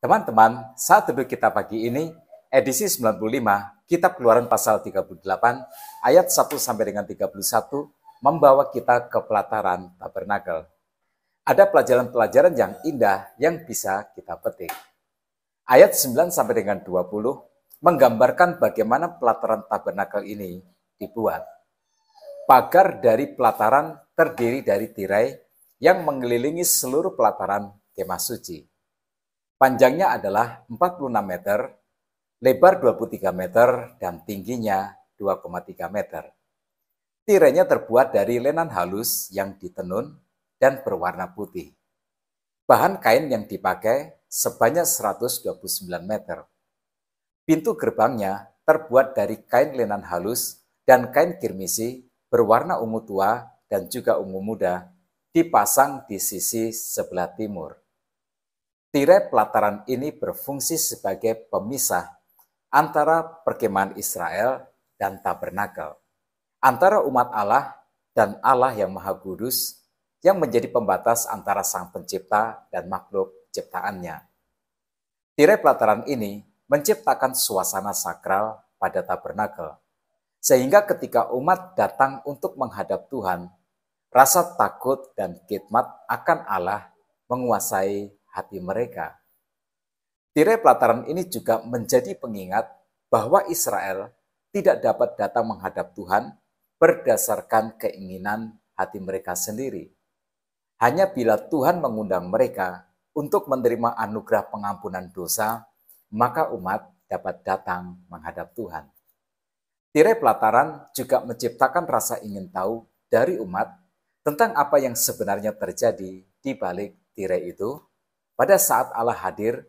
Teman-teman, saat teduh kita pagi ini, edisi 95, Kitab Keluaran pasal 38, ayat 1 sampai dengan 31, membawa kita ke pelataran tabernakel. Ada pelajaran-pelajaran yang indah yang bisa kita petik. Ayat 9 sampai dengan 20 menggambarkan bagaimana pelataran tabernakel ini dibuat. Pagar dari pelataran terdiri dari tirai yang mengelilingi seluruh pelataran kemah suci. Panjangnya adalah 46 meter, lebar 23 meter, dan tingginya 2,3 meter. Tirainya terbuat dari lenan halus yang ditenun dan berwarna putih. Bahan kain yang dipakai sebanyak 129 meter. Pintu gerbangnya terbuat dari kain lenan halus dan kain kirmisi berwarna ungu tua dan juga ungu muda, dipasang di sisi sebelah timur. Tirai pelataran ini berfungsi sebagai pemisah antara perkemahan Israel dan tabernakel, antara umat Allah dan Allah yang Maha Kudus, yang menjadi pembatas antara Sang Pencipta dan makhluk ciptaannya. Tirai pelataran ini menciptakan suasana sakral pada tabernakel, sehingga ketika umat datang untuk menghadap Tuhan, rasa takut dan khidmat akan Allah menguasai hati mereka. Tirai pelataran ini juga menjadi pengingat bahwa Israel tidak dapat datang menghadap Tuhan berdasarkan keinginan hati mereka sendiri. Hanya bila Tuhan mengundang mereka untuk menerima anugerah pengampunan dosa, maka umat dapat datang menghadap Tuhan. Tirai pelataran juga menciptakan rasa ingin tahu dari umat tentang apa yang sebenarnya terjadi di balik tirai itu pada saat Allah hadir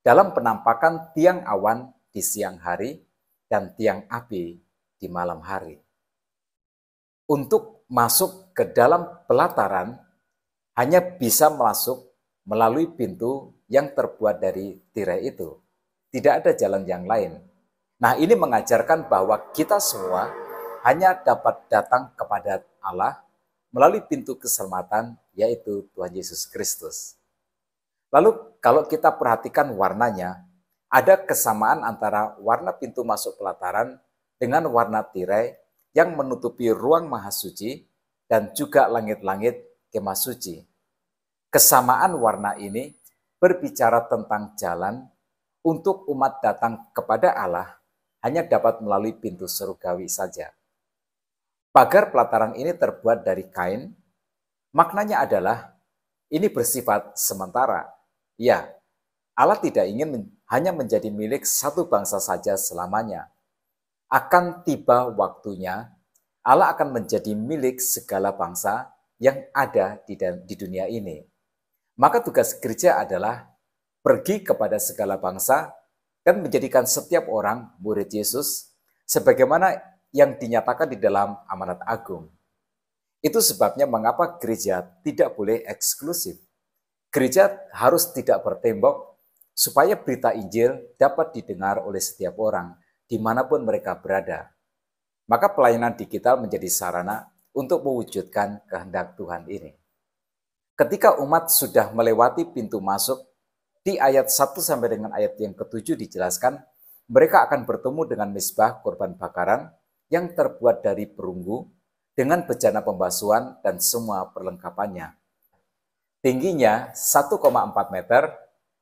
dalam penampakan tiang awan di siang hari dan tiang api di malam hari. Untuk masuk ke dalam pelataran, hanya bisa masuk melalui pintu yang terbuat dari tirai itu. Tidak ada jalan yang lain. Nah, ini mengajarkan bahwa kita semua hanya dapat datang kepada Allah melalui pintu keselamatan, yaitu Tuhan Yesus Kristus. Lalu kalau kita perhatikan warnanya, ada kesamaan antara warna pintu masuk pelataran dengan warna tirai yang menutupi ruang maha suci dan juga langit-langit kemah suci. Kesamaan warna ini berbicara tentang jalan untuk umat datang kepada Allah hanya dapat melalui pintu surgawi saja. Pagar pelataran ini terbuat dari kain. Maknanya adalah ini bersifat sementara. Ya, Allah tidak ingin hanya menjadi milik satu bangsa saja selamanya. Akan tiba waktunya, Allah akan menjadi milik segala bangsa yang ada di dunia ini. Maka tugas gereja adalah pergi kepada segala bangsa dan menjadikan setiap orang murid Yesus sebagaimana yang dinyatakan di dalam amanat agung. Itu sebabnya mengapa gereja tidak boleh eksklusif. Gereja harus tidak bertembok supaya berita Injil dapat didengar oleh setiap orang dimanapun mereka berada. Maka pelayanan digital menjadi sarana untuk mewujudkan kehendak Tuhan ini. Ketika umat sudah melewati pintu masuk, di ayat 1 sampai dengan ayat yang ke-7 dijelaskan, mereka akan bertemu dengan mezbah korban bakaran yang terbuat dari perunggu dengan bejana pembasuhan dan semua perlengkapannya. Tingginya 1,4 meter,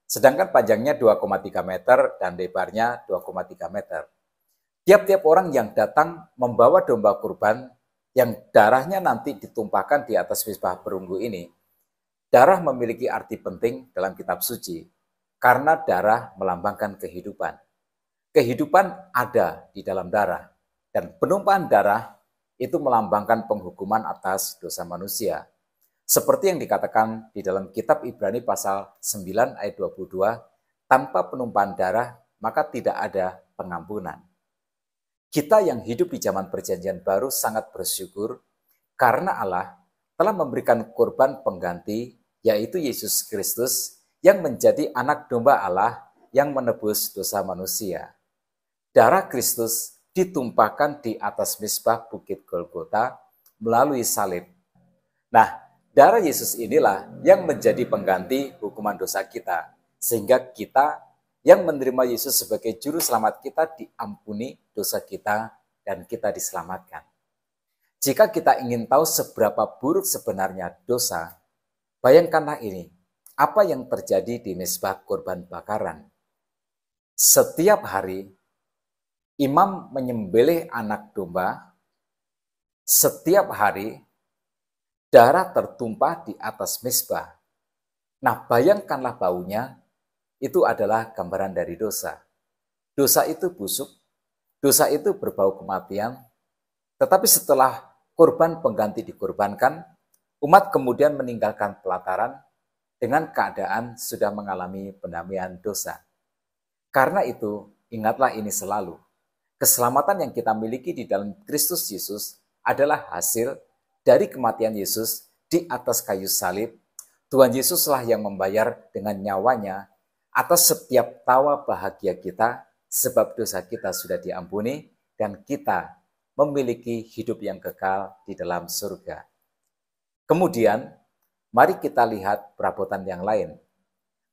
sedangkan panjangnya 2,3 meter dan lebarnya 2,3 meter. Tiap-tiap orang yang datang membawa domba kurban yang darahnya nanti ditumpahkan di atas mezbah perunggu ini. Darah memiliki arti penting dalam kitab suci, karena darah melambangkan kehidupan. Kehidupan ada di dalam darah, dan penumpahan darah itu melambangkan penghukuman atas dosa manusia. Seperti yang dikatakan di dalam kitab Ibrani pasal 9 ayat 22, tanpa penumpahan darah maka tidak ada pengampunan. Kita yang hidup di zaman perjanjian baru sangat bersyukur karena Allah telah memberikan korban pengganti, yaitu Yesus Kristus, yang menjadi anak domba Allah yang menebus dosa manusia. Darah Kristus ditumpahkan di atas mezbah Bukit Golgota melalui salib. Nah, darah Yesus inilah yang menjadi pengganti hukuman dosa kita, sehingga kita yang menerima Yesus sebagai juru selamat kita diampuni dosa kita dan kita diselamatkan. Jika kita ingin tahu seberapa buruk sebenarnya dosa, bayangkanlah ini, apa yang terjadi di mezbah korban bakaran. Setiap hari, imam menyembelih anak domba. Setiap hari, darah tertumpah di atas mezbah. Nah, bayangkanlah baunya, itu adalah gambaran dari dosa. Dosa itu busuk, dosa itu berbau kematian, tetapi setelah korban pengganti dikorbankan, umat kemudian meninggalkan pelataran dengan keadaan sudah mengalami pendamaian dosa. Karena itu, ingatlah ini selalu. Keselamatan yang kita miliki di dalam Kristus Yesus adalah hasil dari kematian Yesus di atas kayu salib. Tuhan Yesuslah yang membayar dengan nyawanya atas setiap tawa bahagia kita, sebab dosa kita sudah diampuni dan kita memiliki hidup yang kekal di dalam surga. Kemudian, mari kita lihat perabotan yang lain.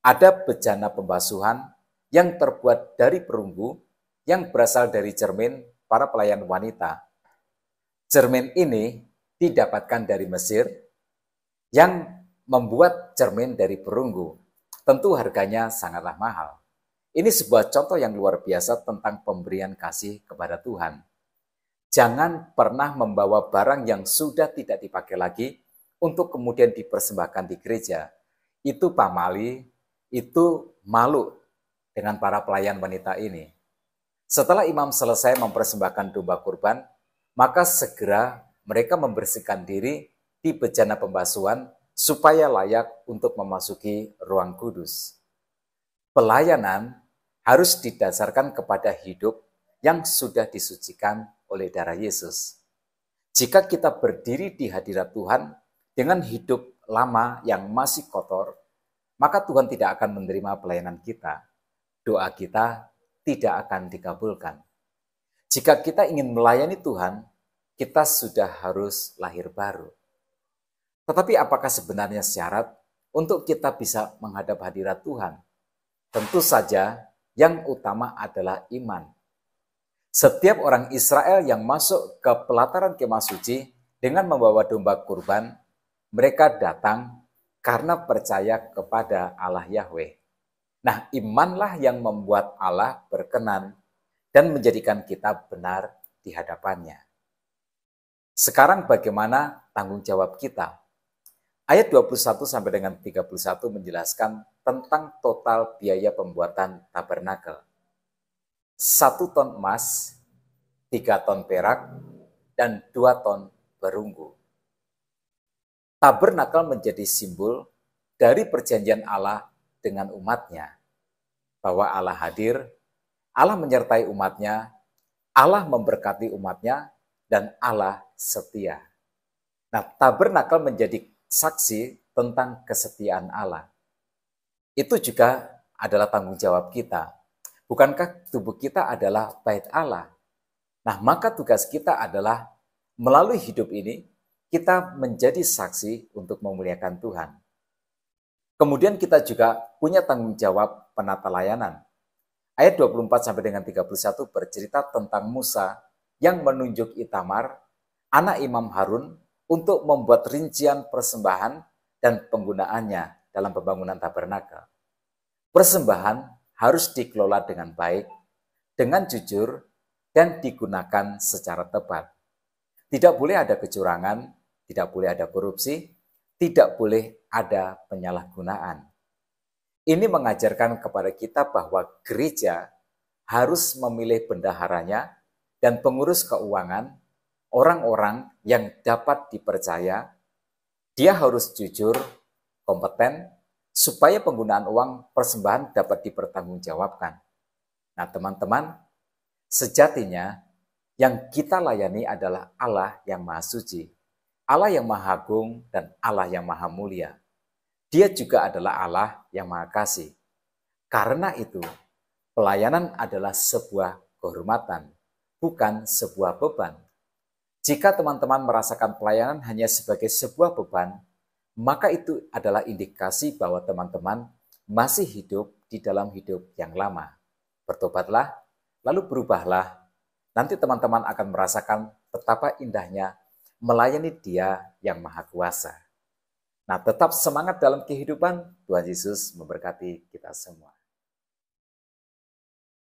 Ada bejana pembasuhan yang terbuat dari perunggu yang berasal dari cermin para pelayan wanita. Cermin ini didapatkan dari Mesir yang membuat cermin dari perunggu. Tentu harganya sangatlah mahal. Ini sebuah contoh yang luar biasa tentang pemberian kasih kepada Tuhan. Jangan pernah membawa barang yang sudah tidak dipakai lagi untuk kemudian dipersembahkan di gereja. Itu pamali, itu malu dengan para pelayan wanita ini. Setelah imam selesai mempersembahkan domba kurban, maka segera mereka membersihkan diri di bejana pembasuhan supaya layak untuk memasuki ruang kudus. Pelayanan harus didasarkan kepada hidup yang sudah disucikan oleh darah Yesus. Jika kita berdiri di hadirat Tuhan dengan hidup lama yang masih kotor, maka Tuhan tidak akan menerima pelayanan kita. Doa kita tidak akan dikabulkan. Jika kita ingin melayani Tuhan, kita sudah harus lahir baru. Tetapi apakah sebenarnya syarat untuk kita bisa menghadap hadirat Tuhan? Tentu saja yang utama adalah iman. Setiap orang Israel yang masuk ke pelataran kemah suci dengan membawa domba kurban, mereka datang karena percaya kepada Allah Yahweh. Nah, imanlah yang membuat Allah berkenan dan menjadikan kita benar di hadapannya. Sekarang bagaimana tanggung jawab kita? Ayat 21 sampai dengan 31 menjelaskan tentang total biaya pembuatan tabernakel. 1 ton emas, 3 ton perak, dan 2 ton perunggu. Tabernakel menjadi simbol dari perjanjian Allah dengan umatnya. Bahwa Allah hadir, Allah menyertai umatnya, Allah memberkati umatnya, dan Allah setia. Nah, tabernakel menjadi saksi tentang kesetiaan Allah. Itu juga adalah tanggung jawab kita. Bukankah tubuh kita adalah bait Allah? Nah, maka tugas kita adalah melalui hidup ini, kita menjadi saksi untuk memuliakan Tuhan. Kemudian kita juga punya tanggung jawab penata layanan. Ayat 24 sampai dengan 31 bercerita tentang Musa yang menunjuk Itamar, anak Imam Harun, untuk membuat rincian persembahan dan penggunaannya dalam pembangunan tabernakel. Persembahan harus dikelola dengan baik, dengan jujur, dan digunakan secara tepat. Tidak boleh ada kecurangan, tidak boleh ada korupsi, tidak boleh ada penyalahgunaan. Ini mengajarkan kepada kita bahwa gereja harus memilih bendaharanya dan pengurus keuangan, orang-orang yang dapat dipercaya. Dia harus jujur, kompeten, supaya penggunaan uang persembahan dapat dipertanggungjawabkan. Nah, teman-teman, sejatinya yang kita layani adalah Allah yang Maha Suci, Allah yang Maha Agung, dan Allah yang Maha Mulia. Dia juga adalah Allah yang Maha Kasih. Karena itu, pelayanan adalah sebuah kehormatan, bukan sebuah beban. Jika teman-teman merasakan pelayanan hanya sebagai sebuah beban, maka itu adalah indikasi bahwa teman-teman masih hidup di dalam hidup yang lama. Bertobatlah, lalu berubahlah. Nanti teman-teman akan merasakan betapa indahnya melayani Dia yang Maha Kuasa. Nah, tetap semangat dalam kehidupan. Tuhan Yesus memberkati kita semua.